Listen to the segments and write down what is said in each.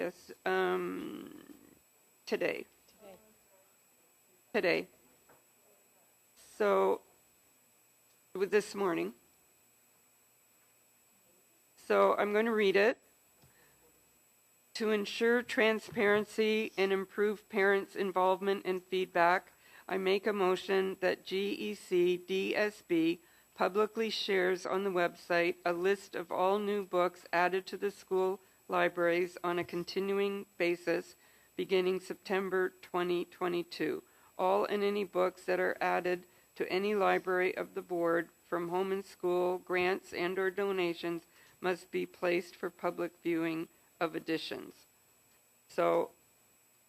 Yes, today. Today. So, with this morning. So I'm going to read it. To ensure transparency and improve parents' involvement and feedback, I make a motion that GECDSB publicly shares on the website a list of all new books added to the school libraries on a continuing basis beginning September 2022. All and any books that are added to any library of the board from home and school, grants and or donations must be placed for public viewing of editions. So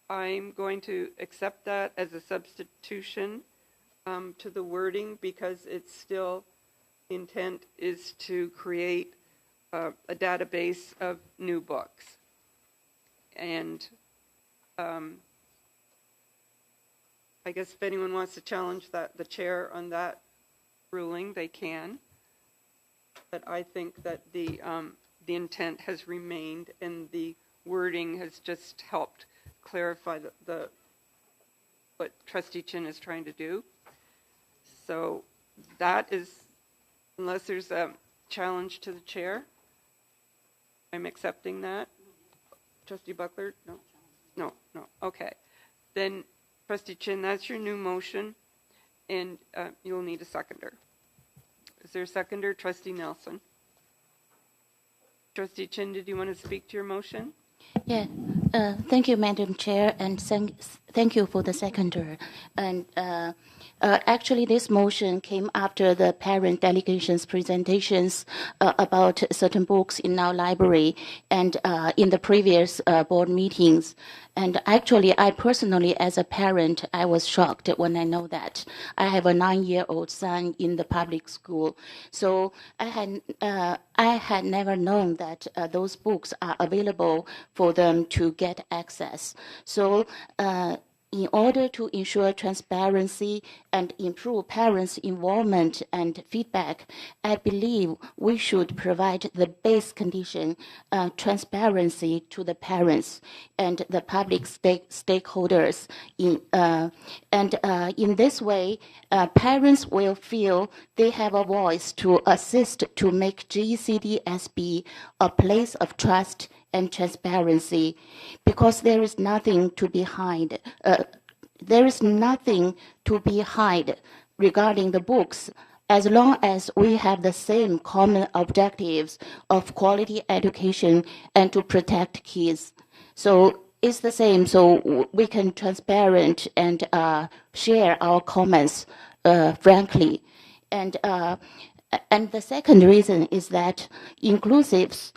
I'm going to accept that as a substitution to the wording because it's still intent is to create a database of new books. And I guess if anyone wants to challenge the chair on that ruling, they can. But I think that the intent has remained and the wording has just helped clarify what Trustee Qin is trying to do. So that is, unless there's a challenge to the chair, I'm accepting that. Trustee Buckler? No. Okay. Then, Trustee Qin, that's your new motion, and you'll need a seconder. Is there a seconder? Trustee Nelson. Trustee Qin, did you want to speak to your motion? Yeah, thank you, Madam Chair, and thank you for the seconder. And actually, this motion came after the parent delegation's presentations about certain books in our library and in the previous board meetings. And actually, I personally, as a parent, I was shocked when I know that. I have a 9-year-old son in the public school. So I had never known that those books are available for them to get access. So in order to ensure transparency and improve parents' involvement and feedback, I believe we should provide the base condition, transparency to the parents and the public stakeholders. In this way, parents will feel they have a voice to assist to make GECDSB a place of trust and transparency, because there is nothing to be hide. There is nothing to be hide regarding the books, as long as we have the same common objectives of quality education and to protect kids. So it's the same. So we can transparent and share our comments frankly. And the second reason is that inclusiveness,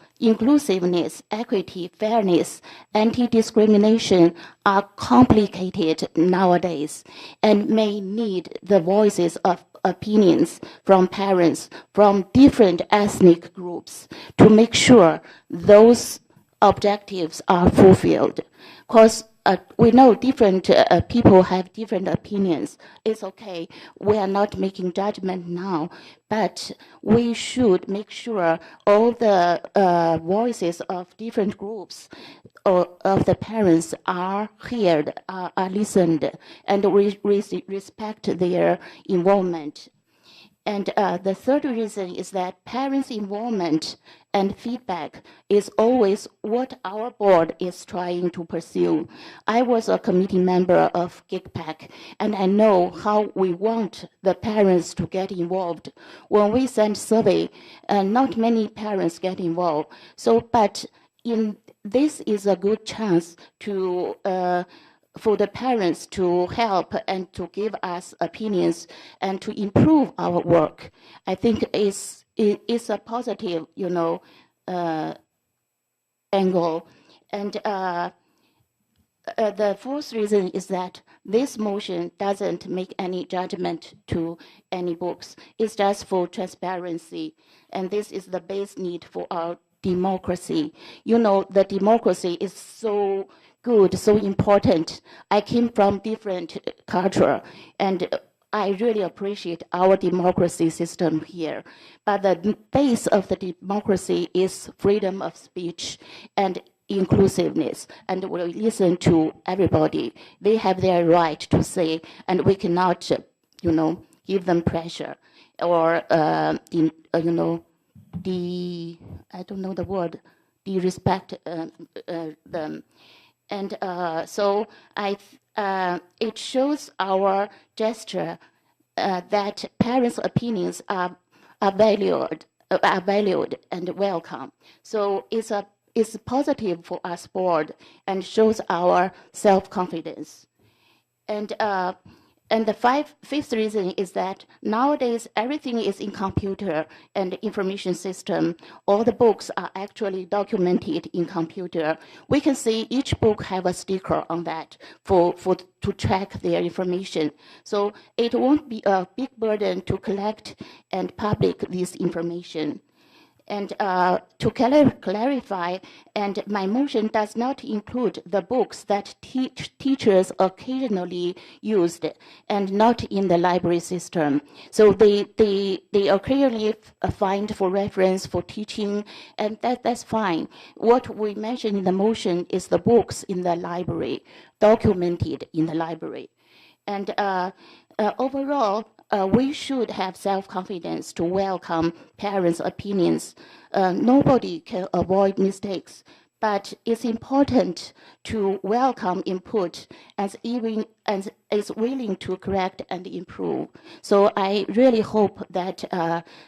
equity, fairness, anti-discrimination are complicated nowadays and may need the voices of opinions from parents from different ethnic groups to make sure those objectives are fulfilled. Because we know different people have different opinions. It's okay. We are not making judgment now, but we should make sure all the voices of different groups or of the parents are heard, are listened, and we respect their involvement. And the third reason is that parents' involvement and feedback is always what our board is trying to pursue. I was a committee member of GECPAC, and I know how we want the parents to get involved. When we send survey, not many parents get involved. So, but this is a good chance to for the parents to help and to give us opinions and to improve our work. I think it's a positive, angle. And the fourth reason is that this motion doesn't make any judgment to any books. It's just for transparency. And this is the base need for our democracy. The democracy is so good, so important. I came from different culture, and I really appreciate our democracy system here. But the base of the democracy is freedom of speech, and inclusiveness, and will listen to everybody. They have their right to say, and we cannot, give them pressure or, I don't know the word, disrespect them. And so it shows our gesture that parents' opinions are valued and welcome. So it's positive for us board and shows our self-confidence. And the fifth reason is that nowadays everything is in computer and information system. All the books are actually documented in computer. We can see each book have a sticker on that to track their information. So it won't be a big burden to collect and public this information. And to clarify, and my motion does not include the books that teachers occasionally used and not in the library system. So they occasionally find for reference for teaching, and that's fine. What we mentioned in the motion is the books in the library, documented in the library. And overall, we should have self-confidence to welcome parents' opinions. Nobody can avoid mistakes, but it's important to welcome input as is willing to correct and improve. So I really hope that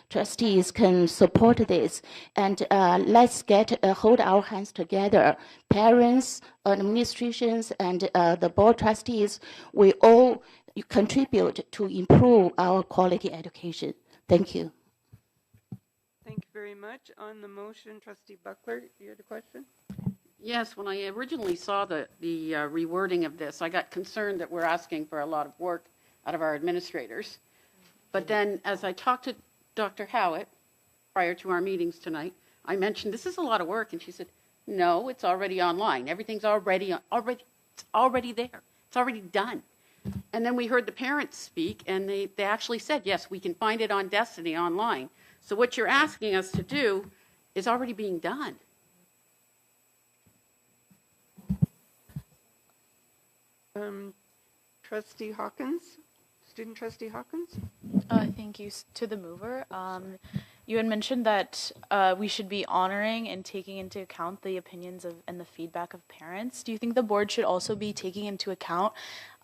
trustees can support this, and let's hold our hands together. Parents, administrations, and the board trustees, we all contribute to improve our quality education. Thank you. Thank you very much. On the motion, Trustee Buckler, you had a question? Yes, when I originally saw the rewording of this, I got concerned that we're asking for a lot of work out of our administrators. But then as I talked to Dr. Howitt prior to our meetings tonight, I mentioned this is a lot of work, and she said, no, it's already online. Everything's already there. It's already done. And then we heard the parents speak, and they actually said, yes, we can find it on Destiny online. So what you're asking us to do is already being done. Trustee Hawkins, Student Trustee Hawkins? Thank you to the mover. You had mentioned that we should be honoring and taking into account the opinions and the feedback of parents. Do you think the board should also be taking into account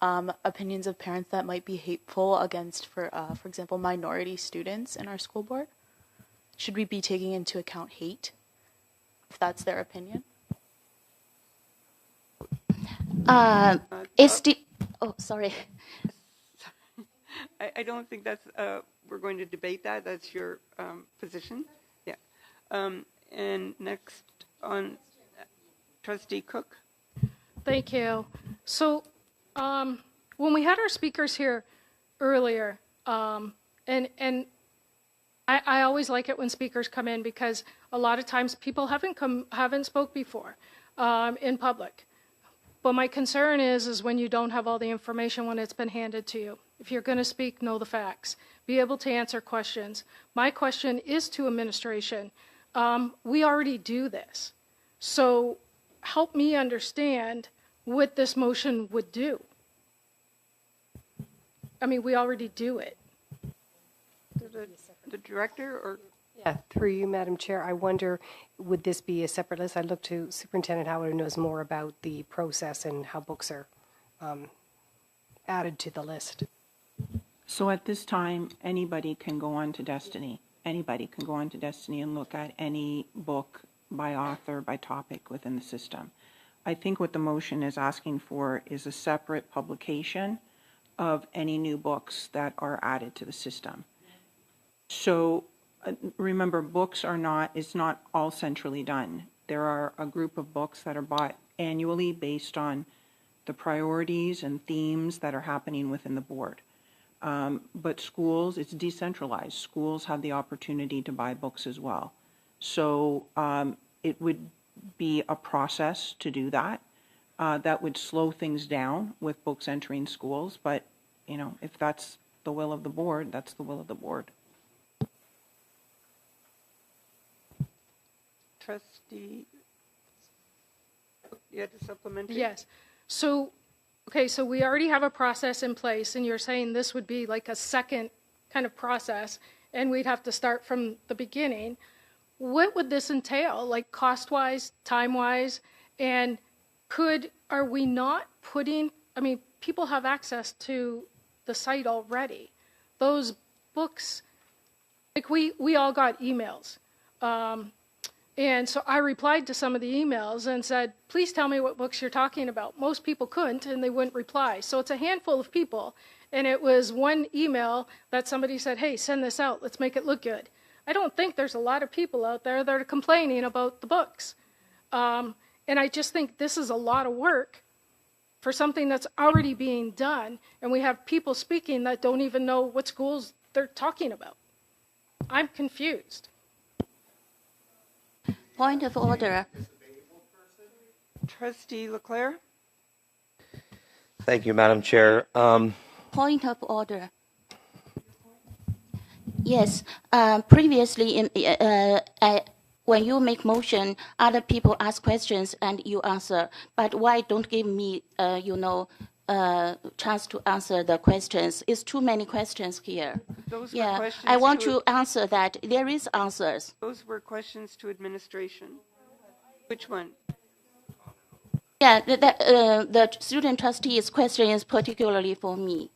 opinions of parents that might be hateful against, for example, minority students in our school board? Should we be taking into account hate, if that's their opinion? Sorry. I don't think that's, we're going to debate that. That's your position. Yeah. And next on Trustee Cook. Thank you. So when we had our speakers here earlier, and I always like it when speakers come in because a lot of times people haven't spoke before in public. But my concern is when you don't have all the information when it's been handed to you. If you're going to speak, know the facts. Be able to answer questions. My question is to administration. We already do this. So help me understand what this motion would do. I mean, we already do it. The director or? Yeah, through you, Madam Chair, I wonder, would this be a separate list? I look to Superintendent Howard, who knows more about the process and how books are added to the list. So at this time, anybody can go on to Destiny. Anybody can go on to Destiny and look at any book by author, by topic within the system. I think what the motion is asking for is a separate publication of any new books that are added to the system. So remember, it's not all centrally done. There are a group of books that are bought annually based on the priorities and themes that are happening within the board. But schools, it's decentralized. Schools have the opportunity to buy books as well. So it would be a process to do that. That would slow things down with books entering schools. But, if that's the will of the board, that's the will of the board. Trustee You had to supplement it? Yes. So, okay, so we already have a process in place, and you're saying this would be like a second kind of process, and we'd have to start from the beginning. What would this entail, like cost-wise, time-wise, and are we not putting, I mean, people have access to the site already. Those books, like we all got emails. And so I replied to some of the emails and said, please tell me what books you're talking about. Most people couldn't, and they wouldn't reply. So it's a handful of people. And it was one email that somebody said, hey, send this out. Let's make it look good. I don't think there's a lot of people out there that are complaining about the books. And I just think this is a lot of work for something that's already being done. And we have people speaking that don't even know what schools they're talking about. I'm confused. Point of order. Trustee Leclerc? Thank you, Madam Chair. Point of order. Yes, previously, when you make motion, other people ask questions and you answer. But why don't give me, chance to answer the questions? It's too many questions here. Those were Yeah, questions I want to to answer that. There is answers. Those were questions to administration. Which one? Yeah, the student trustee's question is particularly for me.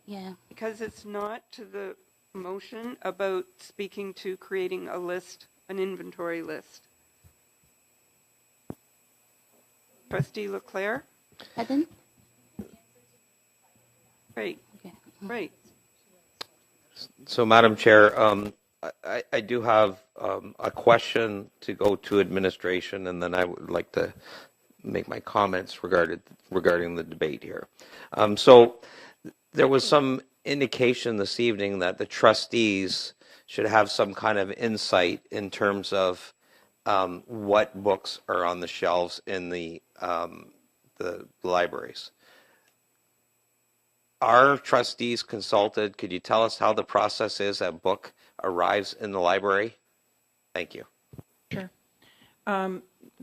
Yeah. Because it's not to the motion about speaking to creating a list, an inventory list. Trustee Leclerc? Pardon? Right, Okay. right. So, Madam Chair, I do have a question to go to administration, and then I would like to make my comments regarding the debate here. So there was some indication this evening that the trustees should have some kind of insight in terms of what books are on the shelves in the libraries. Are trustees consulted? Could you tell us how the process is that book arrives in the library? Thank you. Sure.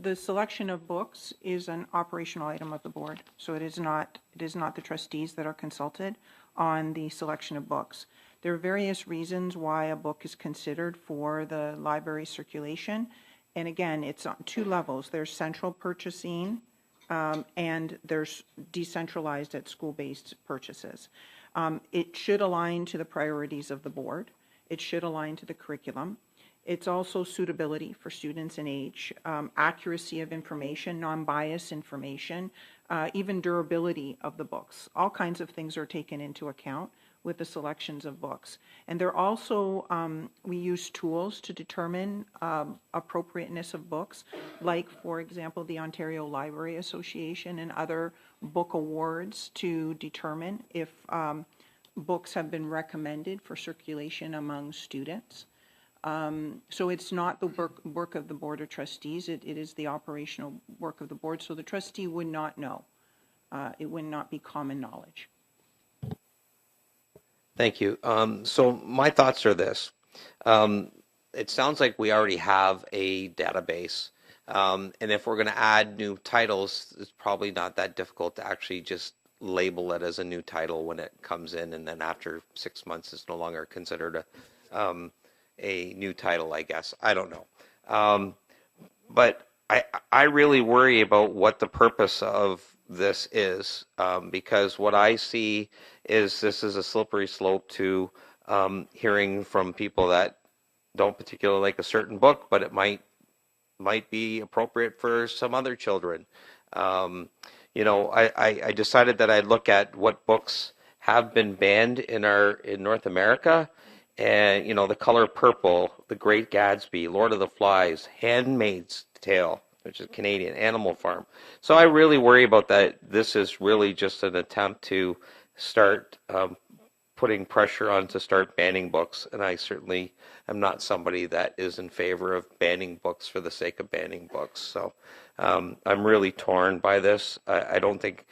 The selection of books is an operational item of the board, so it is not the trustees that are consulted on the selection of books. There are various reasons why a book is considered for the library circulation, and again, it's on two levels. There's central purchasing, and there's decentralized at school-based purchases. It should align to the priorities of the board. It should align to the curriculum. It's also suitability for students and age, accuracy of information, non-biased information, even durability of the books. All kinds of things are taken into account with the selections of books. And they're also, we use tools to determine appropriateness of books, like, for example, the Ontario Library Association and other book awards to determine if books have been recommended for circulation among students. So it's not the work of the Board of Trustees, it is the operational work of the board, so the trustee would not know. It would not be common knowledge. Thank you. So my thoughts are this. It sounds like we already have a database, and if we're going to add new titles, it's probably not that difficult to actually just label it as a new title when it comes in, and then after 6 months it's no longer considered a new title, I guess. I don't know. But I really worry about what the purpose of this is, because what I see is this is a slippery slope to hearing from people that don't particularly like a certain book, but it might be appropriate for some other children. You know, I decided that I'd look at what books have been banned in North America. And, you know, The Color Purple, The Great Gatsby, Lord of the Flies, Handmaid's Tale, which is Canadian, Animal Farm. So I really worry about that. This is really just an attempt to start putting pressure on to start banning books. And I certainly am not somebody that is in favor of banning books for the sake of banning books. So I'm really torn by this. I don't think,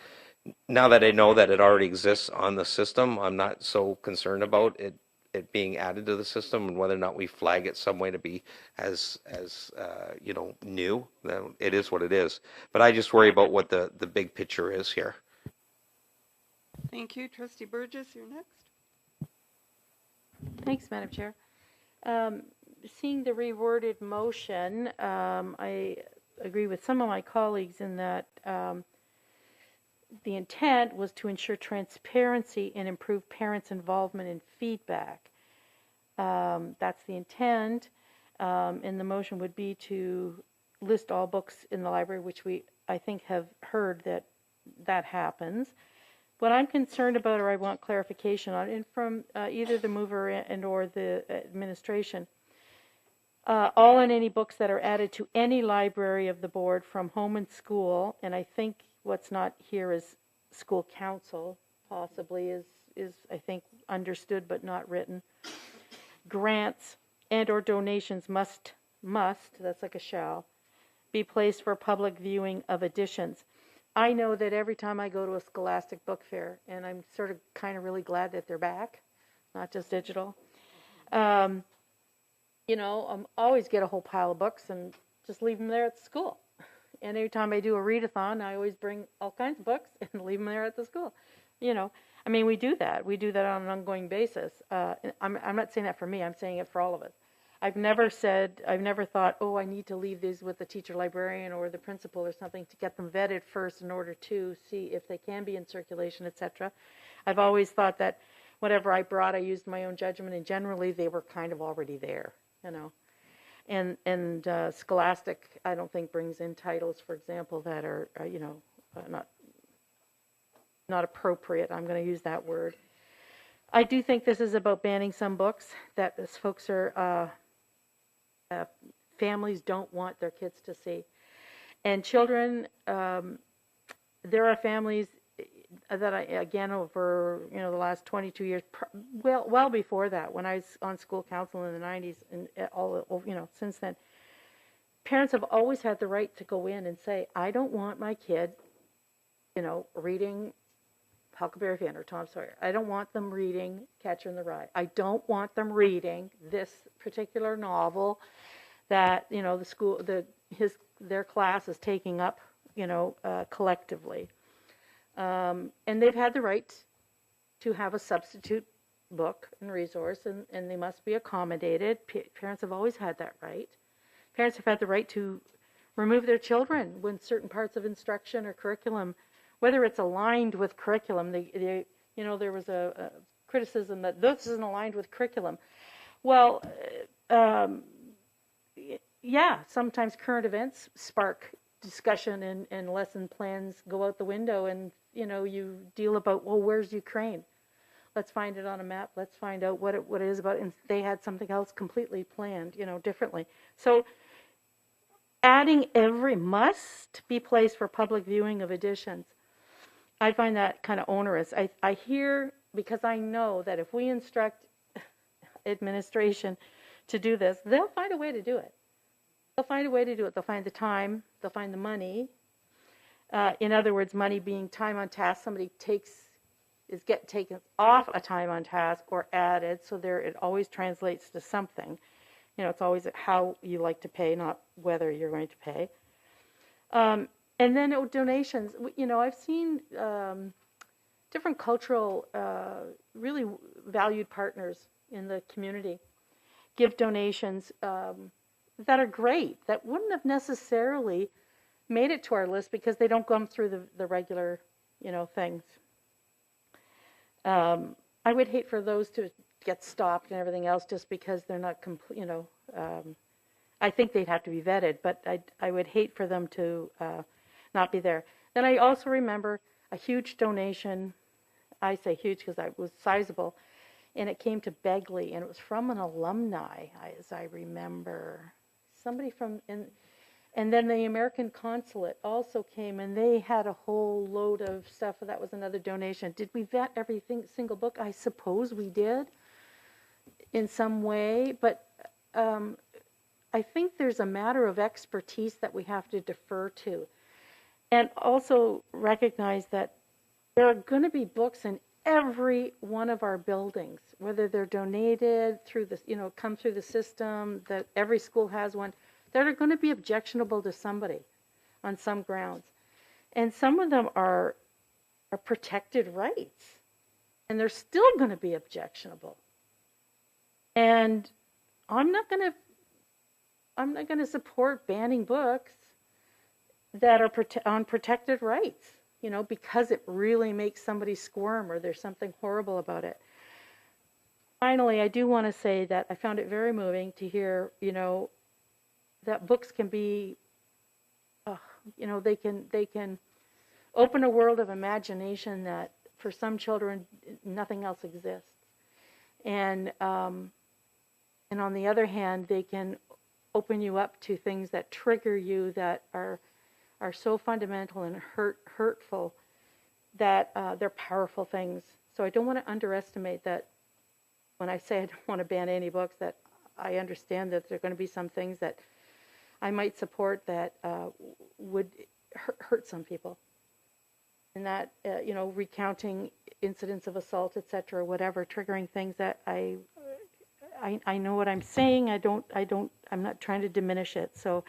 now that I know that it already exists on the system, I'm not so concerned about it it being added to the system, and whether or not we flag it some way to be as new, then it is what it is. But I just worry about what the big picture is here. Thank you. Trustee Burgess, you're next. Thanks, Madam Chair. Seeing the reworded motion, I agree with some of my colleagues in that the intent was to ensure transparency and improve parents' involvement and feedback. That's the intent, and the motion would be to list all books in the library, which I think have heard that happens. What I'm concerned about, or I want clarification on, and from either the mover and or the administration, all and any books that are added to any library of the board from home and school, and I think what's not here is school council, possibly, is I think understood but not written. Grants and or donations must, that's like a shall, be placed for public viewing of editions. I know that every time I go to a Scholastic book fair, and I'm sort of kind of really glad that they're back, not just digital, always get a whole pile of books and just leave them there at the school. And every time I do a readathon, I always bring all kinds of books and leave them there at the school. We do that. We do that on an ongoing basis. I'm not saying that for me. I'm saying it for all of us. I've never thought, I need to leave these with the teacher librarian or the principal or something to get them vetted first in order to see if they can be in circulation, etc. I've always thought that whatever I brought, I used my own judgment, and generally they were kind of already there, And Scholastic, I don't think, brings in titles, for example, that are, not appropriate. I'm going to use that word. I do think this is about banning some books that as folks are, families don't want their kids to see. And children, there are families that over, the last 22 years, well before that, when I was on school council in the 90s and since then, parents have always had the right to go in and say, I don't want my kid, reading Huckleberry Finn or Tom Sawyer. I don't want them reading Catcher in the Rye. I don't want them reading this particular novel that, their class is taking up, collectively. And they've had the right to have a substitute book and resource, and they must be accommodated. Parents have always had that right. Parents have had the right to remove their children when certain parts of instruction or curriculum, whether it's aligned with curriculum, there was a criticism that this isn't aligned with curriculum. Well, sometimes current events spark discussion and lesson plans go out the window, and you deal about, where's Ukraine? Let's find it on a map. Let's find out what it is about. And they had something else completely planned, differently. So adding must be placed for public viewing of editions. I find that kind of onerous. I hear, because I know that if we instruct administration to do this, they'll find a way to do it. They'll find a way to do it. They'll find the time. They'll find the money. In other words, money being time on task. Somebody is taken off a time on task or added, so it always translates to something. It's always how you like to pay, not whether you're going to pay. And then donations. I've seen different cultural, really valued partners in the community give donations that are great, that wouldn't have necessarily made it to our list because they don't come through the regular, things. I would hate for those to get stopped and everything else just because they're not complete, I think they'd have to be vetted, but I would hate for them to not be there. Then I also remember a huge donation. I say huge because it was sizable, and it came to Begley, and it was from an alumni, as I remember. Somebody from, and then the American consulate also came, and they had a whole load of stuff. That was another donation. Did we vet every single book? I suppose we did in some way, but I think there's a matter of expertise that we have to defer to. And also recognize that there are going to be books in every one of our buildings, whether they're donated through the, come through the system, that every school has one, that are going to be objectionable to somebody on some grounds. And some of them are protected rights, and they're still going to be objectionable. And I'm not going to support banning books that are on protected rights, because it really makes somebody squirm or there's something horrible about it. Finally, I do want to say that I found it very moving to hear, that books can be, they can open a world of imagination that for some children, nothing else exists. And on the other hand, they can open you up to things that trigger you that are so fundamental and hurtful that they're powerful things. So I don't want to underestimate that. When I say I don't want to ban any books, that I understand that there are going to be some things that I might support that would hurt some people. And that, recounting incidents of assault, et cetera, whatever, triggering things that I know what I'm saying. I'm not trying to diminish it. So,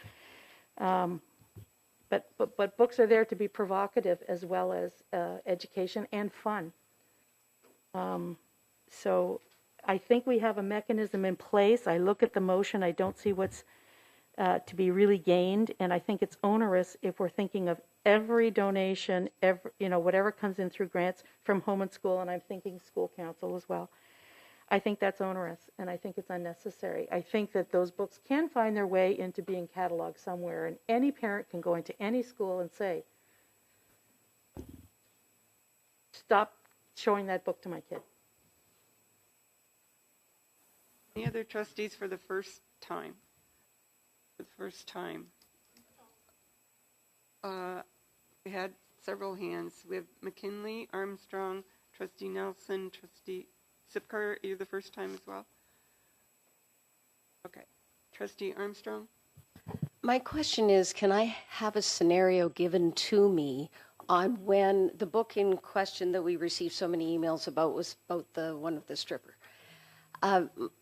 but books are there to be provocative as well as education and fun. So I think we have a mechanism in place. I look at the motion. I don't see what's to be really gained, and I think it's onerous if we're thinking of every donation, whatever comes in through grants from home and school, and I'm thinking school council as well. I think that's onerous, and I think it's unnecessary. I think that those books can find their way into being cataloged somewhere, and any parent can go into any school and say, stop showing that book to my kid. Any other trustees for the first time? For the first time. We had several hands. We have McKinley, Armstrong, Trustee Nelson, Trustee Sipcar. Are you the first time as well? Okay. Trustee Armstrong? My question is, can I have a scenario given to me on when the book in question that we received so many emails about was about the one of the stripper?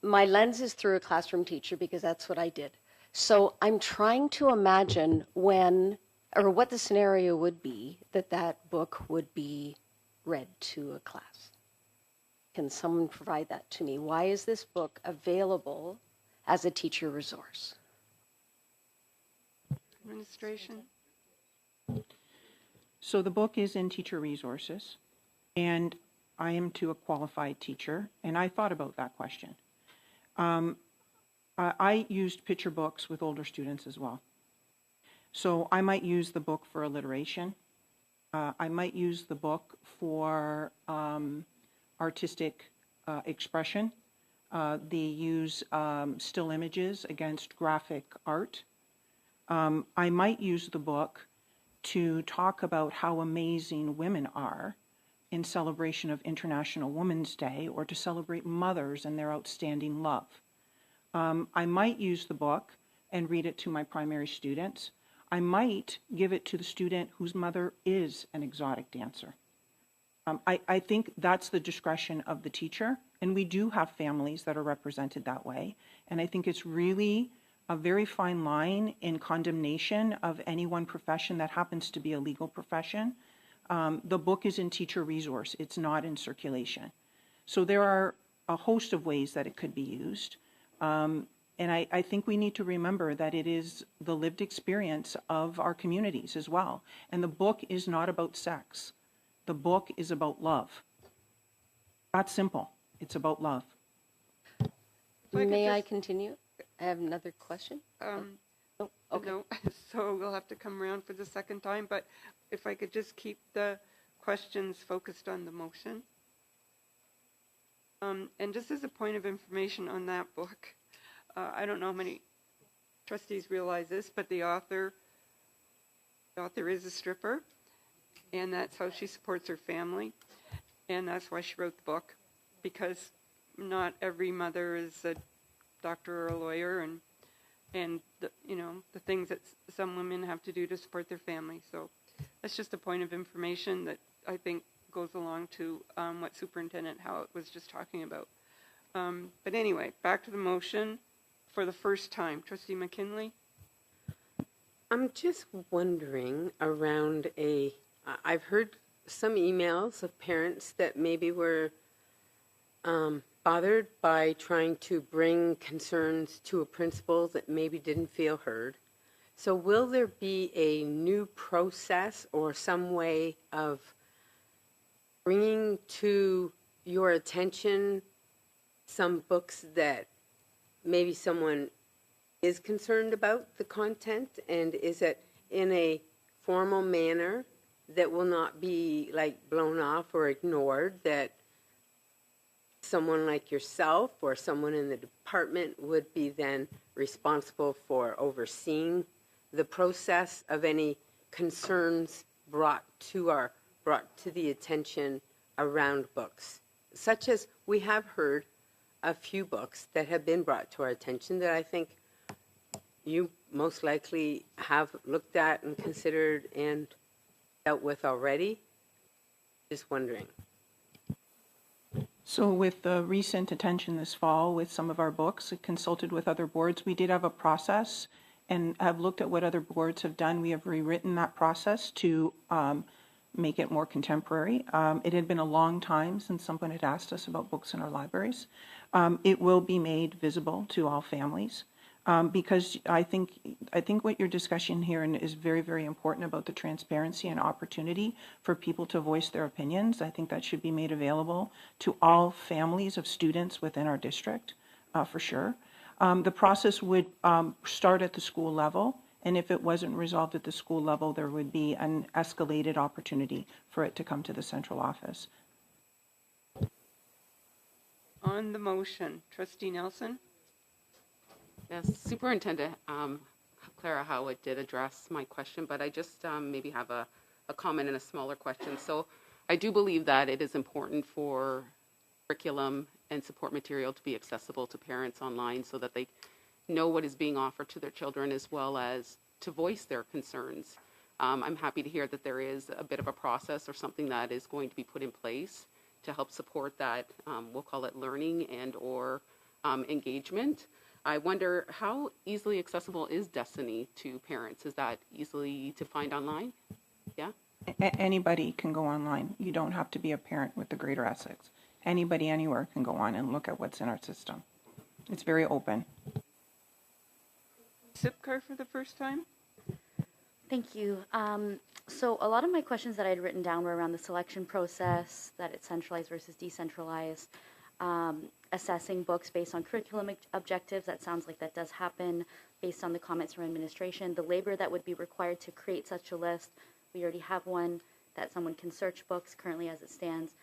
My lens is through a classroom teacher because that's what I did. So I'm trying to imagine what the scenario would be that book would be read to a class. Can someone provide that to me? Why is this book available as a teacher resource? Administration? So the book is in teacher resources, and I am to a qualified teacher, and I thought about that question. I used picture books with older students as well. So I might use the book for alliteration. I might use the book for artistic expression. They use still images against graphic art. I might use the book to talk about how amazing women are in celebration of International Women's Day, or to celebrate mothers and their outstanding love. I might use the book and read it to my primary students. I might give it to the student whose mother is an exotic dancer. I think that's the discretion of the teacher, and we do have families that are represented that way. And I think it's really a very fine line in condemnation of any one profession that happens to be a legal profession. The book is in teacher resource. It's not in circulation. So there are a host of ways that it could be used. And I think we need to remember that it is the lived experience of our communities as well. And the book is not about sex. The book is about love. That's simple. It's about love. May I continue? I have another question. Oh, okay. No, so we'll have to come around for the second time, but if I could just keep the questions focused on the motion. And just as a point of information on that book, I don't know how many trustees realize this, but the author is a stripper, and that's how she supports her family, and that's why she wrote the book, because not every mother is a doctor or a lawyer, and the things that some women have to do to support their family. So that's just a point of information that I think goes along to what Superintendent Howitt was just talking about. But anyway, back to the motion for the first time. Trustee McKinley? I'm just wondering around I've heard some emails of parents that maybe were bothered by trying to bring concerns to a principal that maybe didn't feel heard. So will there be a new process or some way of bringing to your attention some books that maybe someone is concerned about the content, and is it in a formal manner that will not be like blown off or ignored, that someone like yourself or someone in the department would be then responsible for overseeing the process of any concerns brought to the attention around books, such as we have heard a few books that have been brought to our attention that I think you most likely have looked at and considered and dealt with already? Just wondering. So with the recent attention this fall with some of our books, I consulted with other boards. We did have a process and have looked at what other boards have done. We have rewritten that process to make it more contemporary. It had been a long time since someone had asked us about books in our libraries. It will be made visible to all families. Because I think what your discussion here is very, very important about the transparency and opportunity for people to voice their opinions. I think that should be made available to all families of students within our district, for sure. The process would start at the school level, and if it wasn't resolved at the school level, there would be an escalated opportunity for it to come to the central office. On the motion, Trustee Nelson? Yes, Superintendent Clara Howard did address my question, but I just maybe have a comment and a smaller question. So I do believe that it is important for curriculum and support material to be accessible to parents online so that they know what is being offered to their children, as well as to voice their concerns. I'm happy to hear that there is a bit of a process or something that is going to be put in place to help support that, we'll call it learning and or engagement. I wonder, how easily accessible is Destiny to parents? Is that easily to find online? Yeah? Anybody can go online. You don't have to be a parent with the Greater Essex. Anybody anywhere can go on and look at what's in our system. It's very open. Sipcar for the first time? Thank you. So a lot of my questions that I had written down were around the selection process, that it's centralized versus decentralized, assessing books based on curriculum objectives. That sounds like that does happen based on the comments from administration. The labor that would be required to create such a list, we already have one, that someone can search books currently as it stands.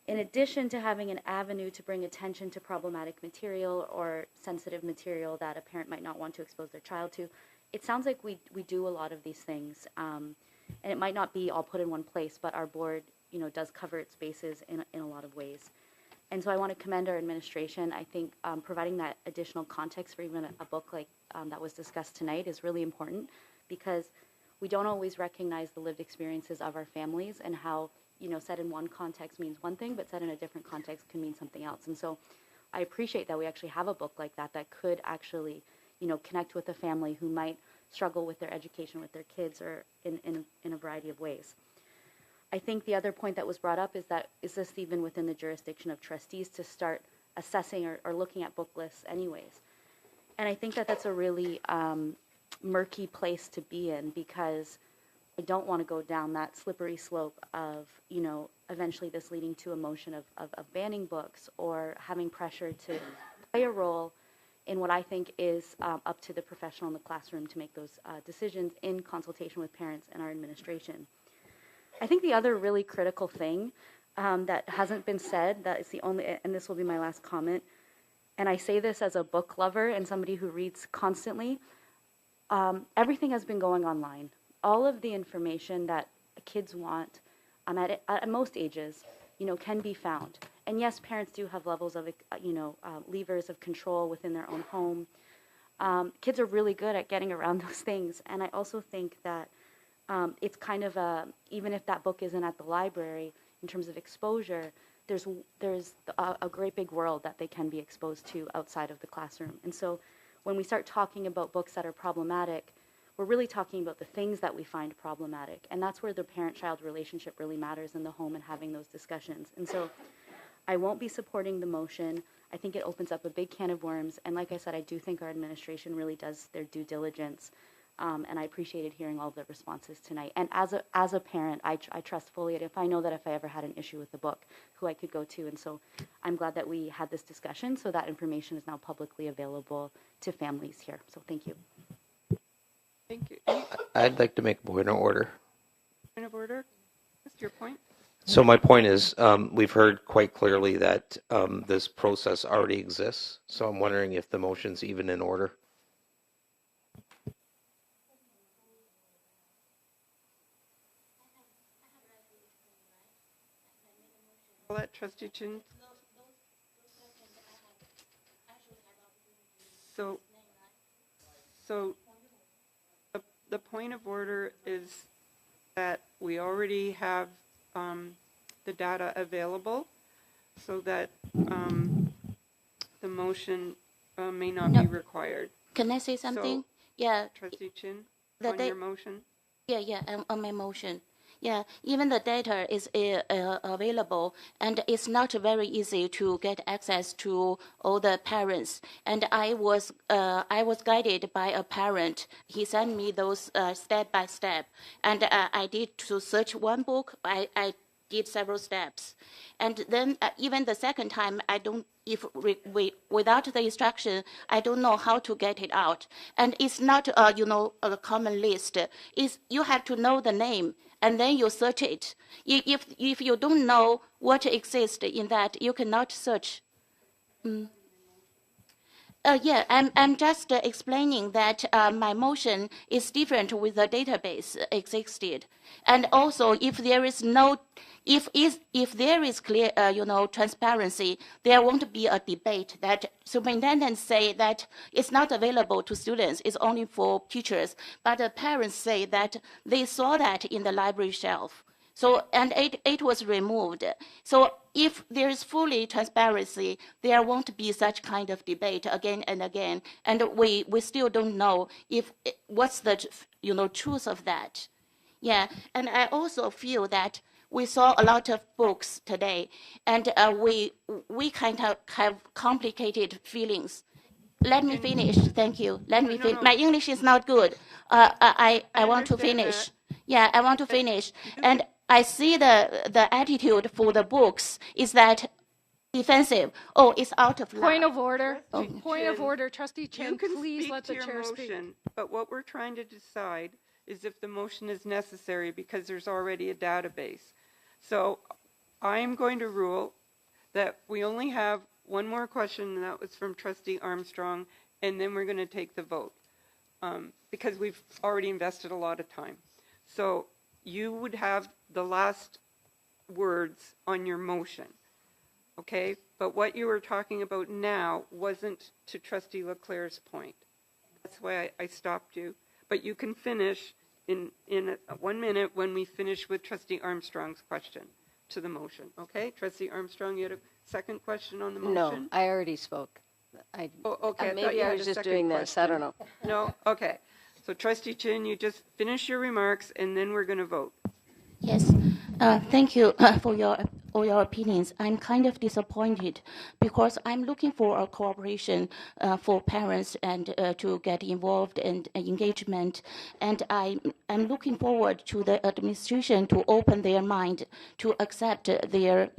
In addition to having an avenue to bring attention to problematic material or sensitive material that a parent might not want to expose their child to, it sounds like we do a lot of these things. And it might not be all put in one place, but our board, does cover its bases in a lot of ways. And so I want to commend our administration. I think providing that additional context for even a book like that was discussed tonight is really important, because we don't always recognize the lived experiences of our families and how, said in one context means one thing, but said in a different context can mean something else. And so I appreciate that we actually have a book like that could actually, connect with a family who might struggle with their education with their kids or in a variety of ways. I think the other point that was brought up is that, is this even within the jurisdiction of trustees to start assessing or looking at book lists anyways? And I think that that's a really murky place to be in, because I don't want to go down that slippery slope of, eventually this leading to a motion of banning books or having pressure to play a role in what I think is up to the professional in the classroom to make those decisions in consultation with parents and our administration. I think the other really critical thing that hasn't been said, that is the only, and this will be my last comment, and I say this as a book lover and somebody who reads constantly, everything has been going online. All of the information that kids want at most ages, can be found. And yes, parents do have levels of, levers of control within their own home. Kids are really good at getting around those things. And I also think that it's kind of even if that book isn't at the library, in terms of exposure, there's a great big world that they can be exposed to outside of the classroom. And so when we start talking about books that are problematic, we're really talking about the things that we find problematic. And that's where the parent-child relationship really matters in the home and having those discussions. And so I won't be supporting the motion. I think it opens up a big can of worms. And like I said, I do think our administration really does their due diligence. And I appreciated hearing all of the responses tonight. And as a parent, I trust fully if I know that if I ever had an issue with the book, who I could go to. And so I'm glad that we had this discussion, so that information is now publicly available to families here. So thank you. Thank you. I'd like to make a point of order. Point of order? What's your point? So my point is, we've heard quite clearly that this process already exists. So I'm wondering if the motion's even in order. I'll let Trustee Chin. So the point of order is that we already have the data available, so that the motion may not be required. Can I say something? Yeah. Trustee Chin, The on your motion? Yeah, on my motion. Yeah, even the data is available, and it's not very easy to get access to all the parents. And I was guided by a parent. He sent me those step by step, and I did to search one book. I did several steps, and then even the second time, I don't. If without the instruction, I don't know how to get it out. And it's not a common list. It's you have to know the name, and then you search it. If you don't know what exists in that, you cannot search. Yeah, I'm just explaining that my motion is different with the database existed, and also if there is no, if there is clear, transparency, there won't be a debate that superintendents say that it's not available to students, it's only for teachers, but the parents say that they saw that in the library shelf. So, and it was removed. So if there is fully transparency, there won't be such kind of debate again and again. And we still don't know what's the, truth of that. Yeah, and I also feel that we saw a lot of books today, and we kind of have complicated feelings. Let me finish, thank you. Let me finish. My English is not good. I want to finish. Yeah, I want to finish. And I see the attitude for the books is that defensive. Oh, it's out of line. Point of order. Oh. Point of order. Trustee Chen, You can please speak let to the your chair motion, speak. but what we're trying to decide is if the motion is necessary because there's already a database. So I'm going to rule that we only have one more question, and that was from Trustee Armstrong, and then we're going to take the vote because we've already invested a lot of time. So you would have the last words on your motion, okay? But what you were talking about now wasn't to Trustee Leclerc's point. That's why I stopped you. But you can finish in 1 minute when we finish with Trustee Armstrong's question to the motion, okay? Trustee Armstrong, you had a second question on the motion? No, I already spoke. Okay. I thought Maybe you I had was a just second doing this. I question. don't know. No? Okay. So Trustee Chin, you just finish your remarks, and then we're going to vote. Yes, thank you for your opinions. I'm kind of disappointed because I'm looking for a cooperation for parents and to get involved and engagement. And I'm looking forward to the administration to open their mind to accept their,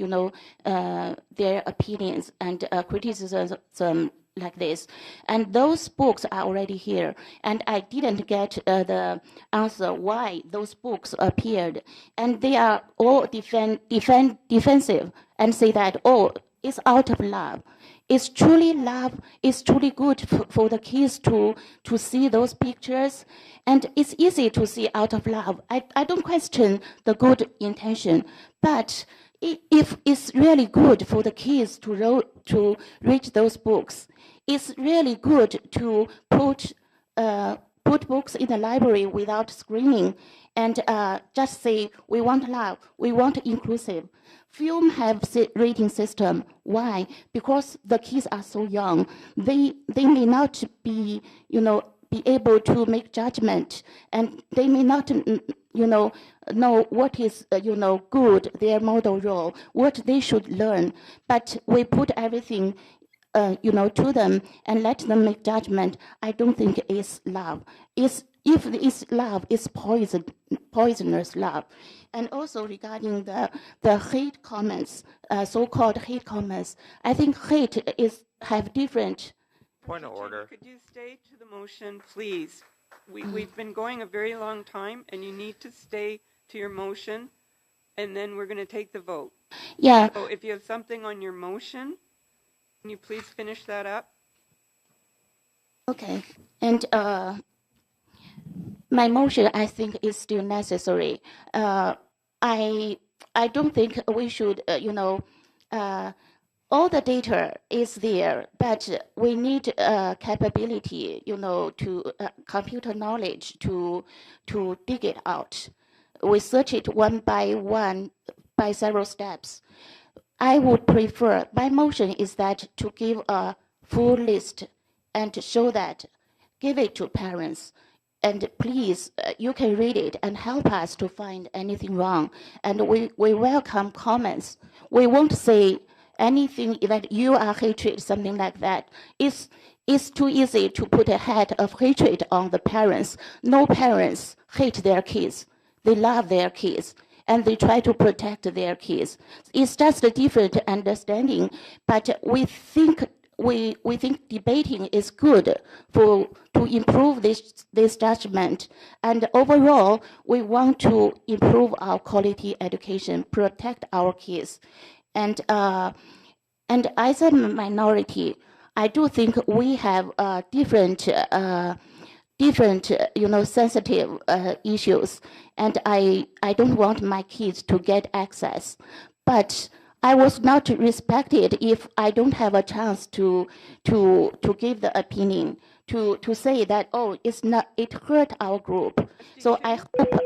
their opinions and criticism like this. And those books are already here. And I didn't get the answer why those books appeared. And they are all defensive and say that, oh, it's out of love. It's truly love. It's truly good for the kids to see those pictures. And it's easy to see out of love. I don't question the good intention, but if it's really good for the kids to read those books, it's really good to put put books in the library without screening and just say, we want love, we want inclusive. Film have rating system. Why? Because the kids are so young. They may not be, be able to make judgment, and they may not, know what is, good, their model role, what they should learn. But we put everything, to them and let them make judgment. I don't think it's love. If it's love, it's poisonous love. And also regarding the hate comments, so-called hate comments, I think hate have different. Point of order. Could you stay to the motion, please? We've been going a very long time, and you need to stay to your motion, and then we're going to take the vote. Yeah. So if you have something on your motion, can you please finish that up? Okay. And my motion, I think, is still necessary. I don't think we should, all the data is there, but we need capability, to computer knowledge to dig it out. We search it one by several steps. I would prefer, my motion is that to give a full list and to show that, give it to parents. And please, you can read it and help us to find anything wrong. And we welcome comments. We won't say anything that you are hatred, something like that. It's too easy to put a hat of hatred on the parents. No parents hate their kids. They love their kids, and they try to protect their kids. It's just a different understanding, but we think debating is good to improve this judgment. And overall, we want to improve our quality education, protect our kids. And as a minority, I do think we have different sensitive issues, and I don't want my kids to get access. But I was not respected if I don't have a chance to give the opinion, to say that, oh, it hurt our group. So I hope,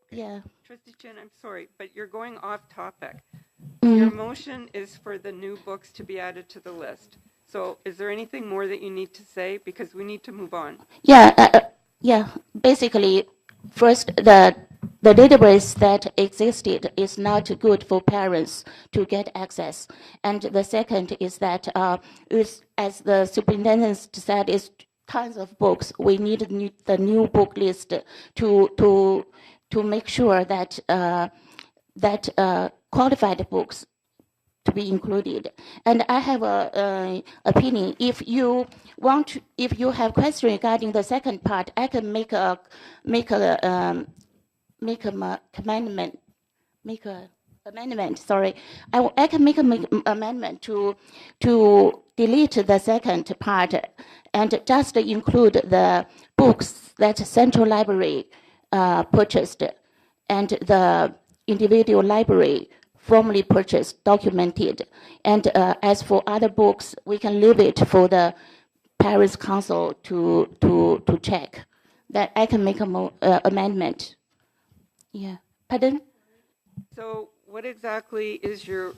yeah. Trustee Chen, I'm sorry, but you're going off topic. Mm. Your motion is for the new books to be added to the list. So is there anything more that you need to say? Because we need to move on. Yeah, basically, first, the database that existed is not good for parents to get access. And the second is that, as the superintendent said, is tons of books. We need the new book list to make sure that qualified books to be included. And I have a opinion. If you have questions regarding the second part, I can make a amendment. Sorry, I can make an amendment to delete the second part and just include the books that Central Library purchased and the individual library formally purchased, documented. And as for other books, we can leave it for the Parents' Council to check. That I can make an amendment. Yeah. Pardon? So what exactly is your...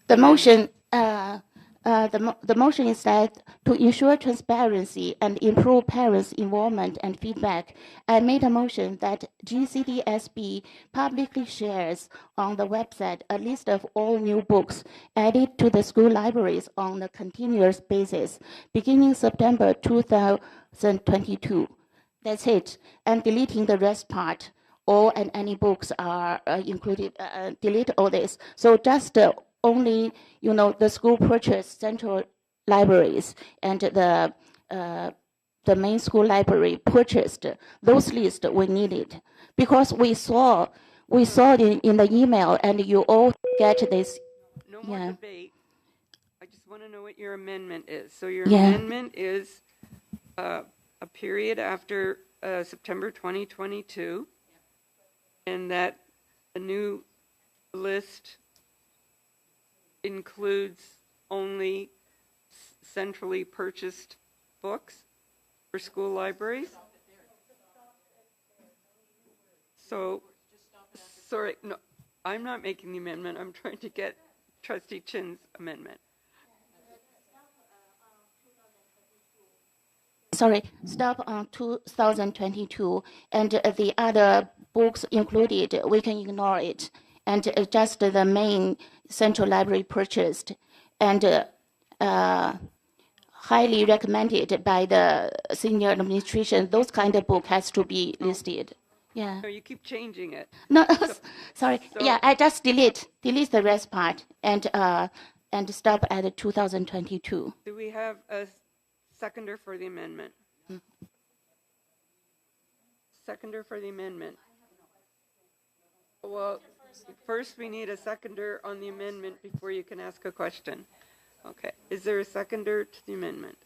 The motion, the motion is that to ensure transparency and improve parents' involvement and feedback, I made a motion that GECDSB publicly shares on the website a list of all new books added to the school libraries on a continuous basis, beginning September 2022. That's it. And deleting the rest part. All and any books are included, delete all this. So just only, the school purchased central libraries and the main school library purchased those lists we needed, because we saw it in the email, and you all get this. No more Yeah. debate. I just want to know what your amendment is. So your Yeah. amendment is a period after September 2022, and that a new list includes only centrally purchased books? for school libraries. So, sorry, no, I'm not making the amendment. I'm trying to get Trustee Qin's amendment. Sorry, stop on 2022, and the other books included, we can ignore it, and just the main central library purchased, and highly recommended by the senior administration. Those kind of book has to be listed. Yeah. No, you keep changing it. No, sorry. So- Yeah, I just delete the rest part and stop at 2022. Do we have a seconder for the amendment? Seconder for the amendment. Well, first we need a seconder on the amendment before you can ask a question. Okay, is there a seconder to the amendment?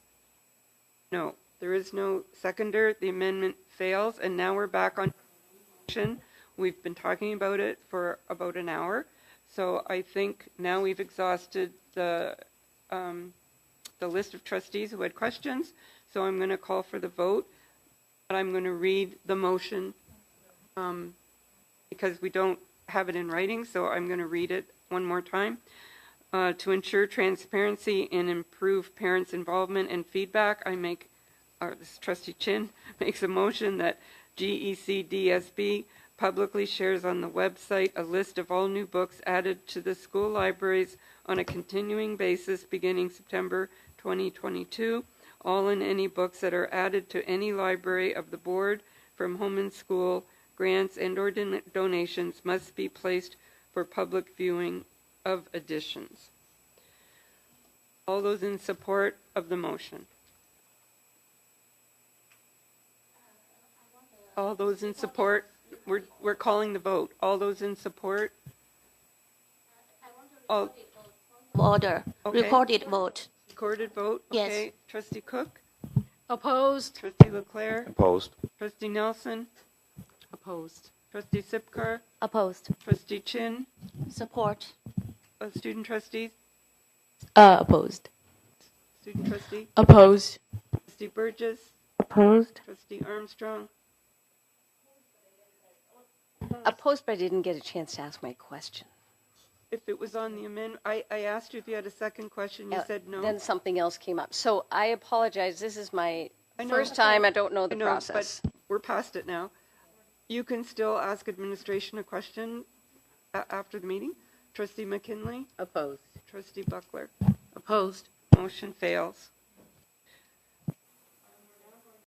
No, there is no seconder. The amendment fails, and now we're back on motion. We've been talking about it for about an hour, so I think now we've exhausted the list of trustees who had questions. So I'm going to call for the vote, but I'm going to read the motion because we don't have it in writing, so I'm going to read it one more time. To ensure transparency and improve parents' involvement and feedback, this is Trustee Qin makes a motion that GECDSB publicly shares on the website a list of all new books added to the school libraries on a continuing basis beginning September 2022. All and any books that are added to any library of the board from home and school, grants and or donations must be placed for public viewing of additions. All those in support of the motion? All those in support? We're calling the vote. All those in support? All, Order. Okay. Recorded vote. recorded vote? Yes. Okay. Trustee Cook? Opposed? Trustee Leclerc? Opposed. Trustee Nelson? Opposed. Trustee Sipkar? Opposed. Trustee Qin? Support. Student trustees? Opposed. Student trustee? Opposed. Trustee Burgess? Opposed. Trustee Armstrong? Opposed, but I didn't get a chance to ask my question. If it was on the amendment, I asked you if you had a second question. You said no. Then something else came up. So I apologize. This is my I know. first time. I don't know the I know, process. but we're past it now. You can still ask administration a question after the meeting. Trustee McKinley? Opposed. Trustee Buckler? Opposed. Motion fails.